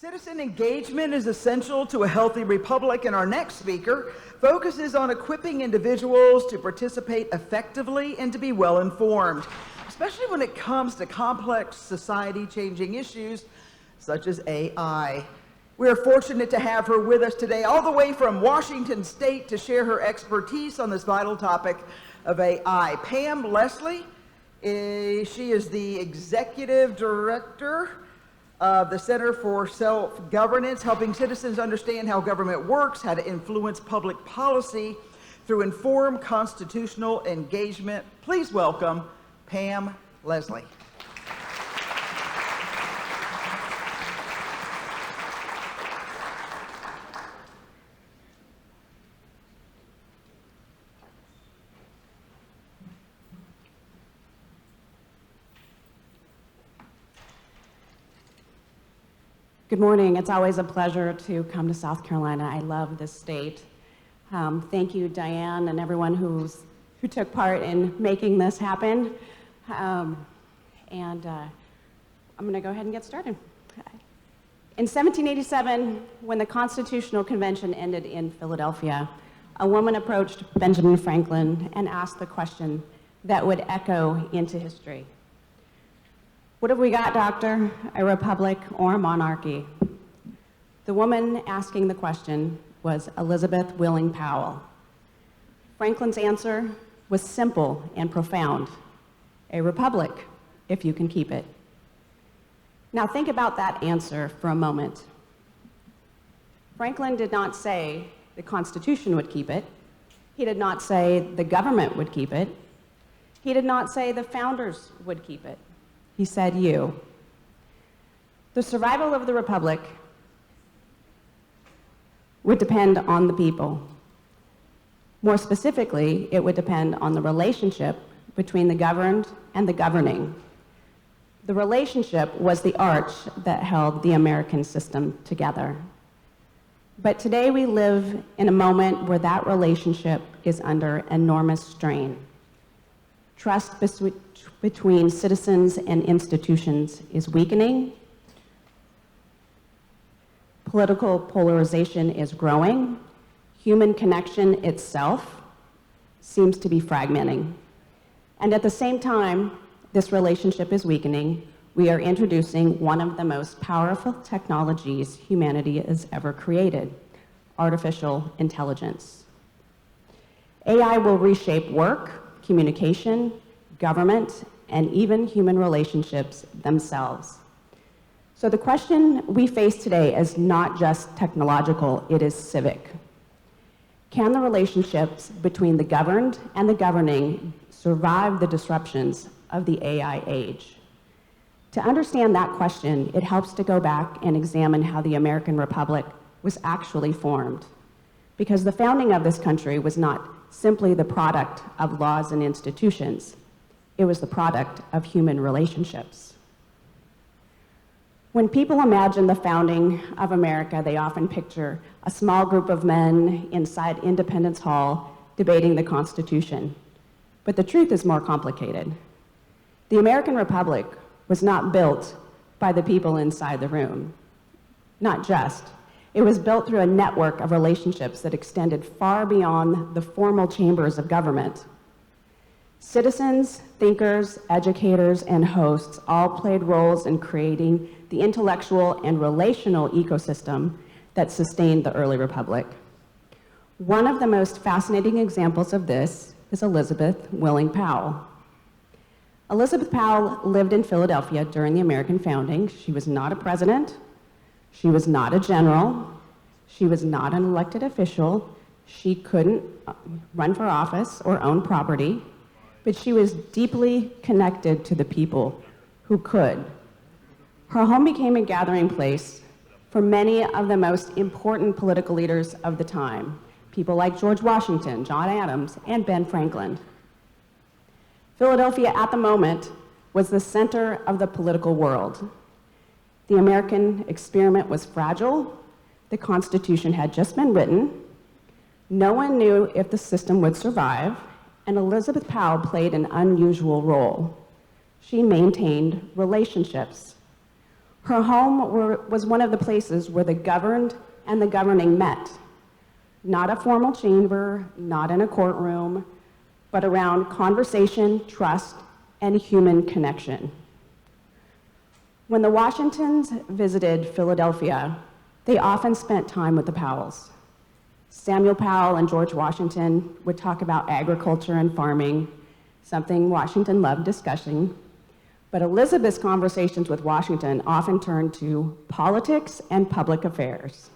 Citizen engagement is essential to a healthy republic, and our next speaker focuses on equipping individuals to participate effectively and to be well informed, especially when it comes to complex society-changing issues such as AI. We are fortunate to have her with us today, all the way from Washington State, to share her expertise on this vital topic of AI. Pam Leslie, she is the Executive Director of the Center for Self-Governance, helping citizens understand how government works, how to influence public policy through informed constitutional engagement. Please welcome Pam Leslie. Good morning. It's always a pleasure to come to South Carolina. I love this state. Thank you, Diane, and everyone who took part in making this happen. I'm going to go ahead and get started. In 1787, when the Constitutional Convention ended in Philadelphia, a woman approached Benjamin Franklin and asked the question that would echo into history. What have we got, doctor? A republic or a monarchy? The woman asking the question was Elizabeth Willing Powell. Franklin's answer was simple and profound. A republic, if you can keep it. Now think about that answer for a moment. Franklin did not say the Constitution would keep it. He did not say the government would keep it. He did not say the founders would keep it. He said you. The survival of the republic would depend on the people. More specifically, it would depend on the relationship between the governed and the governing. The relationship was the arch that held the American system together. But today we live in a moment where that relationship is under enormous strain. Trust between citizens and institutions is weakening. Political polarization is growing. Human connection itself seems to be fragmenting. And at the same time, this relationship is weakening. We are introducing one of the most powerful technologies humanity has ever created, artificial intelligence. AI will reshape work, communication, government, and even human relationships themselves. So the question we face today is not just technological, it is civic. Can the relationships between the governed and the governing survive the disruptions of the AI age? To understand that question, it helps to go back and examine how the American Republic was actually formed. Because the founding of this country was not simply the product of laws and institutions. It was the product of human relationships. When people imagine the founding of America, they often picture a small group of men inside Independence Hall debating the Constitution. But the truth is more complicated. The American Republic was not built by the people inside the room. Not just. It was built through a network of relationships that extended far beyond the formal chambers of government. Citizens, thinkers, educators, and hosts all played roles in creating the intellectual and relational ecosystem that sustained the early republic. One of the most fascinating examples of this is Elizabeth Willing Powell. Elizabeth Powell lived in Philadelphia during the American founding. She was not a president. She was not a general. She was not an elected official. She couldn't run for office or own property. But she was deeply connected to the people who could. Her home became a gathering place for many of the most important political leaders of the time, people like George Washington, John Adams, and Ben Franklin. Philadelphia at the moment was the center of the political world. The American experiment was fragile. The Constitution had just been written. No one knew if the system would survive. And Elizabeth Powell played an unusual role. She maintained relationships. Her home was one of the places where the governed and the governing met. Not a formal chamber, not in a courtroom, but around conversation, trust, and human connection. When the Washingtons visited Philadelphia, they often spent time with the Powells. Samuel Powell and George Washington would talk about agriculture and farming, something Washington loved discussing. But Elizabeth's conversations with Washington often turned to politics and public affairs.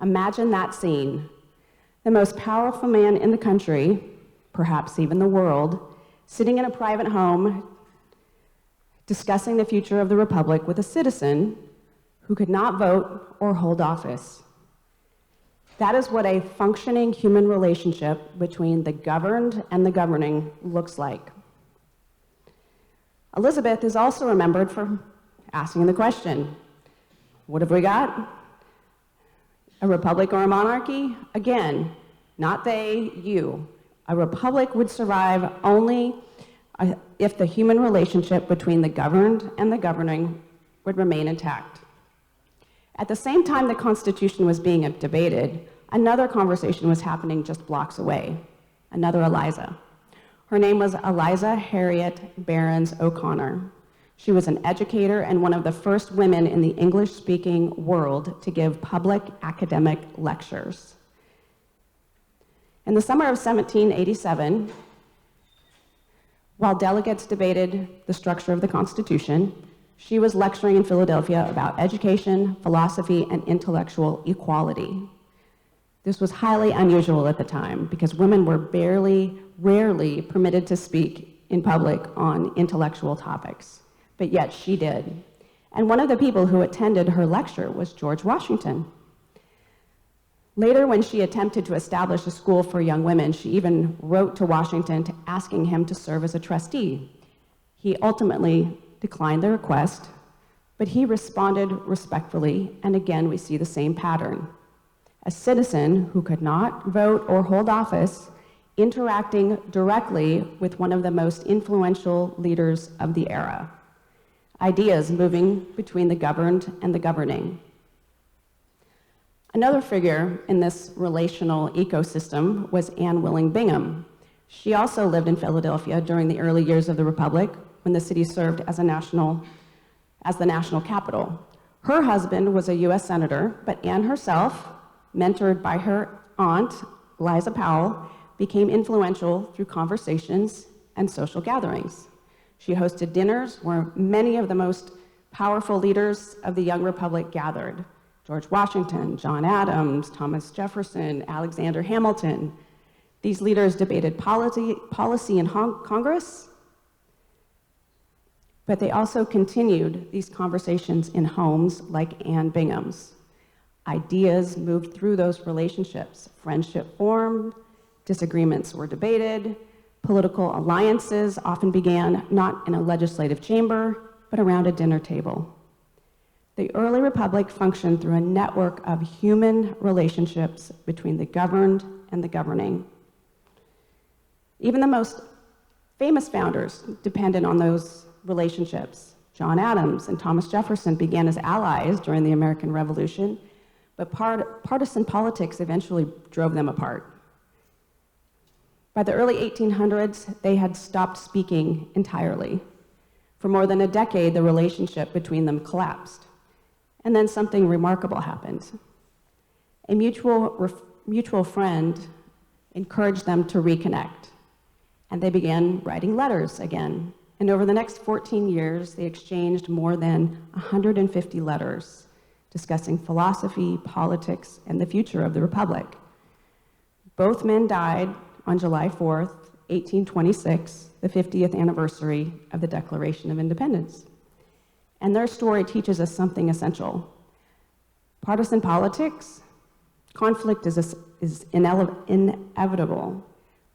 Imagine that scene. The most powerful man in the country, perhaps even the world, sitting in a private home discussing the future of the Republic with a citizen who could not vote or hold office. That is what a functioning human relationship between the governed and the governing looks like. Elizabeth is also remembered for asking the question, what have we got? A republic or a monarchy? Again, not they, you. A republic would survive only if the human relationship between the governed and the governing would remain intact. At the same time the Constitution was being debated, another conversation was happening just blocks away, another Eliza. Her name was Eliza Harriet Behrens O'Connor. She was an educator and one of the first women in the English-speaking world to give public academic lectures. In the summer of 1787, while delegates debated the structure of the Constitution, she was lecturing in Philadelphia about education, philosophy, and intellectual equality. This was highly unusual at the time because women were rarely permitted to speak in public on intellectual topics, but yet she did. And one of the people who attended her lecture was George Washington. Later, when she attempted to establish a school for young women, she even wrote to Washington asking him to serve as a trustee. He ultimately declined the request, but he responded respectfully, and again we see the same pattern. A citizen who could not vote or hold office interacting directly with one of the most influential leaders of the era. Ideas moving between the governed and the governing. Another figure in this relational ecosystem was Anne Willing Bingham. She also lived in Philadelphia during the early years of the Republic when the city served as the national capital. Her husband was a U.S. senator, but Anne herself, mentored by her aunt, Eliza Powell, became influential through conversations and social gatherings. She hosted dinners where many of the most powerful leaders of the young republic gathered. George Washington, John Adams, Thomas Jefferson, Alexander Hamilton. These leaders debated policy in Congress, but they also continued these conversations in homes like Anne Bingham's. Ideas moved through those relationships. Friendship formed, disagreements were debated, political alliances often began not in a legislative chamber, but around a dinner table. The early republic functioned through a network of human relationships between the governed and the governing. Even the most famous founders depended on those relationships. John Adams and Thomas Jefferson began as allies during the American Revolution, but partisan politics eventually drove them apart. By the early 1800s, they had stopped speaking entirely. For more than a decade, the relationship between them collapsed. And then something remarkable happened. A mutual friend encouraged them to reconnect, and they began writing letters again. And over the next 14 years, they exchanged more than 150 letters discussing philosophy, politics, and the future of the Republic. Both men died on July 4th, 1826, the 50th anniversary of the Declaration of Independence. And their story teaches us something essential. Partisan politics, conflict is inevitable,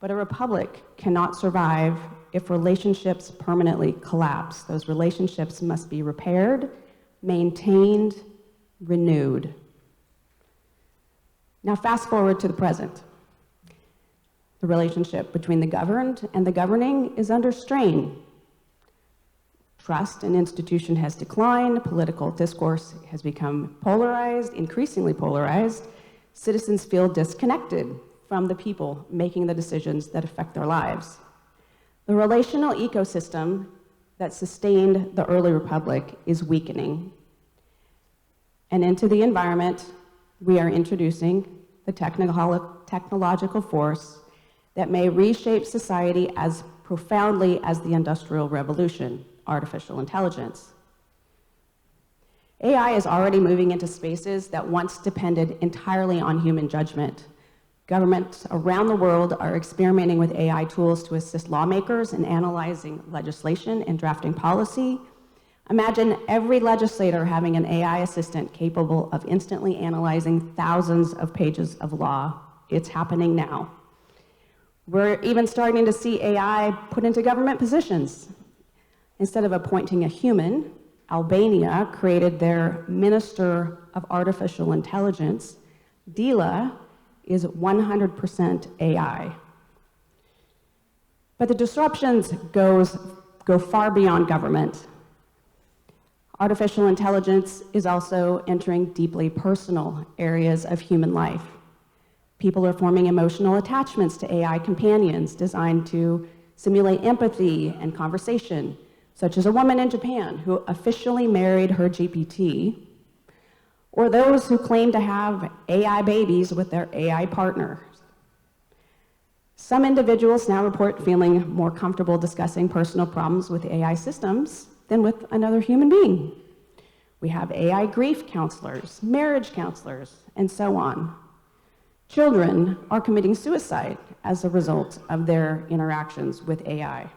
but a republic cannot survive if relationships permanently collapse. Those relationships must be repaired, maintained, renewed. Now fast forward to the present. The relationship between the governed and the governing is under strain. Trust in institution has declined, political discourse has become polarized, increasingly polarized. Citizens feel disconnected from the people making the decisions that affect their lives. The relational ecosystem that sustained the early republic is weakening. And into the environment, we are introducing the technological force that may reshape society as profoundly as the Industrial Revolution, artificial intelligence. AI is already moving into spaces that once depended entirely on human judgment. Governments around the world are experimenting with AI tools to assist lawmakers in analyzing legislation and drafting policy. Imagine every legislator having an AI assistant capable of instantly analyzing thousands of pages of law. It's happening now. We're even starting to see AI put into government positions. Instead of appointing a human, Albania created their Minister of Artificial Intelligence. Dila is 100% AI. But the disruptions go far beyond government. Artificial intelligence is also entering deeply personal areas of human life. People are forming emotional attachments to AI companions designed to simulate empathy and conversation, such as a woman in Japan who officially married her GPT, or those who claim to have AI babies with their AI partners. Some individuals now report feeling more comfortable discussing personal problems with AI systems than with another human being. We have AI grief counselors, marriage counselors, and so on. Children are committing suicide as a result of their interactions with AI.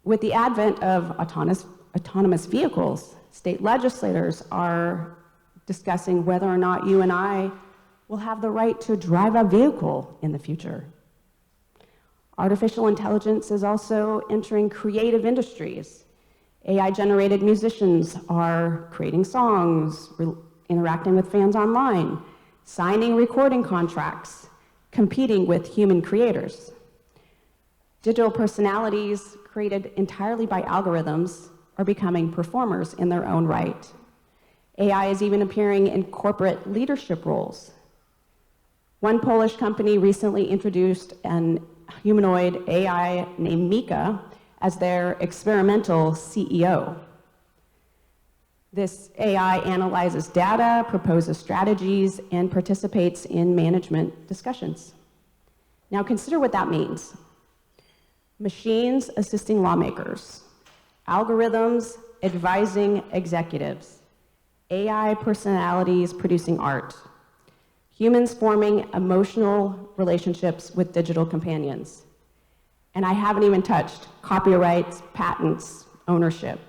With the advent of autonomous vehicles, state legislators are discussing whether or not you and I will have the right to drive a vehicle in the future. Artificial intelligence is also entering creative industries. AI-generated musicians are creating songs, interacting with fans online, signing recording contracts, competing with human creators. Digital personalities created entirely by algorithms are becoming performers in their own right. AI is even appearing in corporate leadership roles. One Polish company recently introduced an humanoid AI named Mika as their experimental CEO. This AI analyzes data, proposes strategies, and participates in management discussions. Now consider what that means. Machines assisting lawmakers, algorithms advising executives, AI personalities producing art, humans forming emotional relationships with digital companions. And I haven't even touched copyrights, patents, ownership.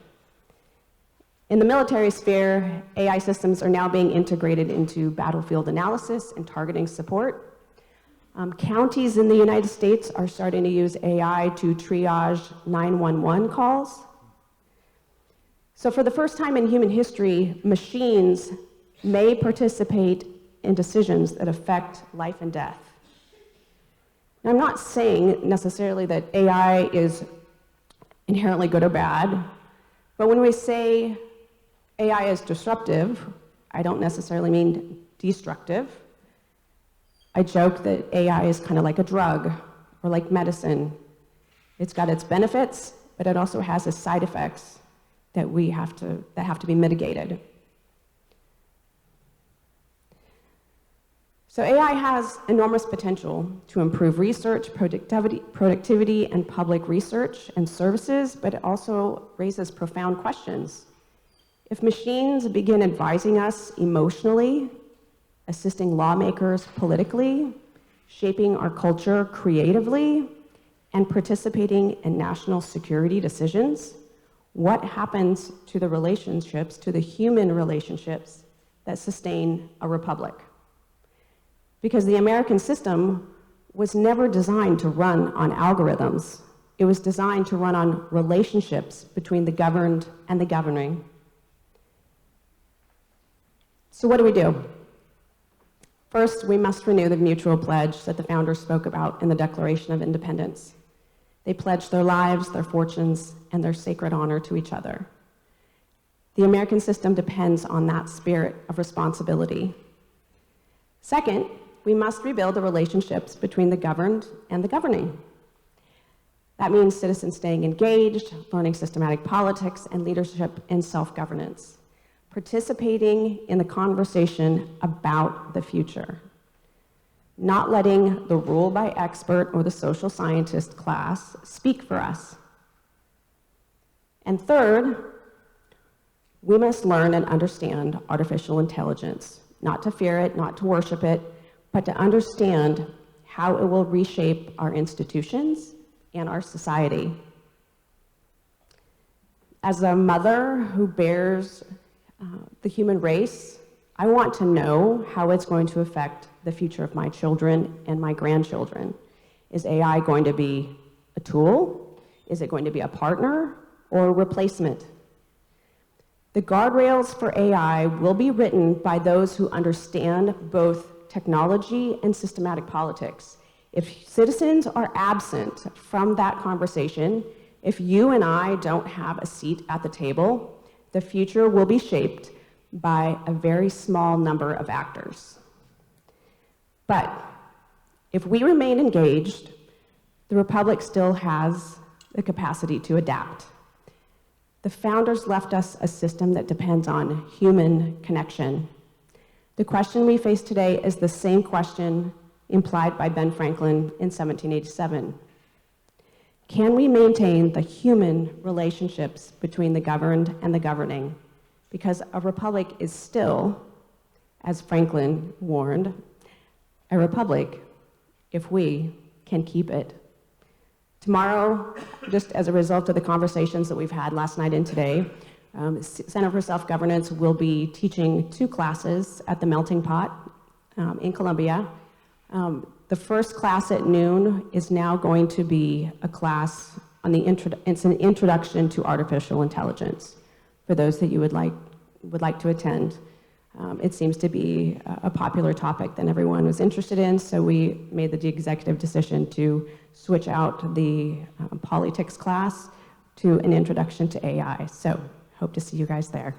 In the military sphere, AI systems are now being integrated into battlefield analysis and targeting support. Counties in the United States are starting to use AI to triage 911 calls. So for the first time in human history, machines may participate in decisions that affect life and death. Now, I'm not saying necessarily that AI is inherently good or bad, but when we say AI is disruptive, I don't necessarily mean destructive. I joke that AI is kind of like a drug or like medicine. It's got its benefits, but it also has its side effects that have to be mitigated. So AI has enormous potential to improve research, productivity, and public research and services, but it also raises profound questions. If machines begin advising us emotionally, assisting lawmakers politically, shaping our culture creatively, and participating in national security decisions, what happens to the relationships, to the human relationships that sustain a republic? Because the American system was never designed to run on algorithms. It was designed to run on relationships between the governed and the governing. So what do? First, we must renew the mutual pledge that the founders spoke about in the Declaration of Independence. They pledge their lives, their fortunes, and their sacred honor to each other. The American system depends on that spirit of responsibility. Second, we must rebuild the relationships between the governed and the governing. That means citizens staying engaged, learning systematic politics and leadership and self-governance, participating in the conversation about the future, not letting the rule by expert or the social scientist class speak for us. And third, we must learn and understand artificial intelligence, not to fear it, not to worship it, but to understand how it will reshape our institutions and our society. As a mother who bears the human race, I want to know how it's going to affect the future of my children and my grandchildren. Is AI going to be a tool? Is it going to be a partner or a replacement? The guardrails for AI will be written by those who understand both technology and systematic politics. If citizens are absent from that conversation, if you and I don't have a seat at the table, the future will be shaped by a very small number of actors. But if we remain engaged, the Republic still has the capacity to adapt. The founders left us a system that depends on human connection. The question we face today is the same question implied by Ben Franklin in 1787. Can we maintain the human relationships between the governed and the governing? Because a republic is still, as Franklin warned, a republic if we can keep it. Tomorrow, just as a result of the conversations that we've had last night and today, Center for Self-Governance will be teaching 2 classes at the Melting Pot in Columbia. The first class at noon is now going to be a class on it's an introduction to artificial intelligence for those that you would like to attend. It seems to be a popular topic that everyone was interested in, so we made the executive decision to switch out the politics class to an introduction to AI. So hope to see you guys there.